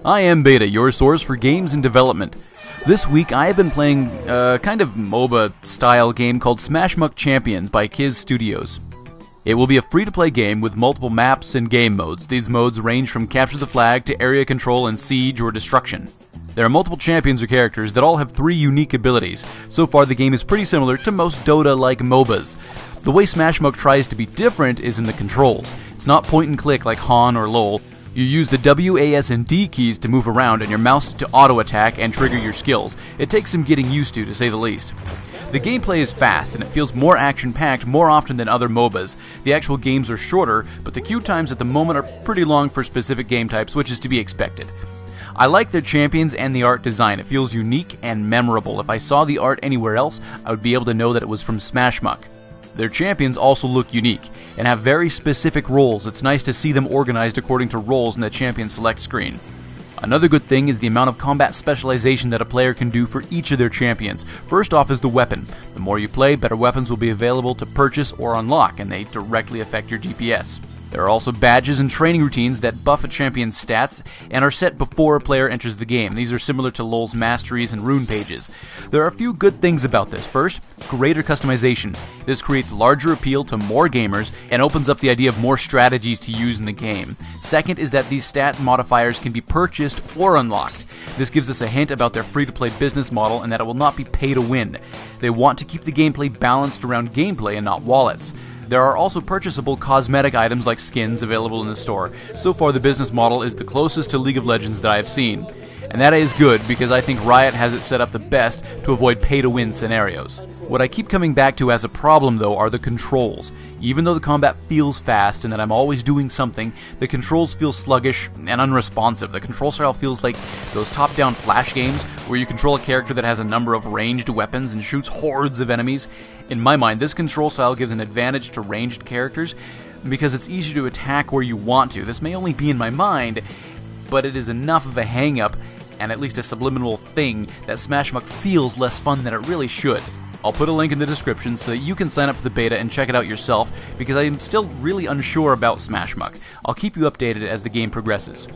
IamBeta, your source for games and development. This week I have been playing a kind of Moba style game called SmashMuck Champions by Kiz Studios. It will be a free-to-play game with multiple maps and game modes. These modes range from capture the flag to area control and siege or destruction. There are multiple champions or characters that all have 3 unique abilities. So far the game is pretty similar to most Dota-like MOBAs. The way SmashMuck tries to be different is in the controls. It's not point and click like Han or LoL. You use the W, A, S, and D keys to move around and your mouse to auto-attack and trigger your skills. It takes some getting used to say the least. The gameplay is fast and it feels more action-packed more often than other MOBAs. The actual games are shorter, but the queue times at the moment are pretty long for specific game types, which is to be expected. I like their champions and the art design. It feels unique and memorable. If I saw the art anywhere else, I would be able to know that it was from SmashMuck. Their champions also look unique and have very specific roles. It's nice to see them organized according to roles in the champion select screen. Another good thing is the amount of combat specialization that a player can do for each of their champions. First off is the weapon. The more you play, better weapons will be available to purchase or unlock, and they directly affect your DPS. There are also badges and training routines that buff a champion's stats and are set before a player enters the game. These are similar to LoL's masteries and rune pages. There are a few good things about this. First, greater customization. This creates larger appeal to more gamers and opens up the idea of more strategies to use in the game. Second is that these stat modifiers can be purchased or unlocked. This gives us a hint about their free-to-play business model and that it will not be pay to win. They want to keep the gameplay balanced around gameplay and not wallets. There are also purchasable cosmetic items like skins available in the store. So far the business model is the closest to League of Legends that I have seen. And that is good because I think Riot has it set up the best to avoid pay-to-win scenarios. What I keep coming back to as a problem though are the controls. Even though the combat feels fast and that I'm always doing something, the controls feel sluggish and unresponsive. The control style feels like those top-down flash games where you control a character that has a number of ranged weapons and shoots hordes of enemies. In my mind, this control style gives an advantage to ranged characters because it's easier to attack where you want to. This may only be in my mind, but it is enough of a hang-up and at least a subliminal thing that SmashMuck feels less fun than it really should. I'll put a link in the description so that you can sign up for the beta and check it out yourself because I am still really unsure about SmashMuck. I'll keep you updated as the game progresses.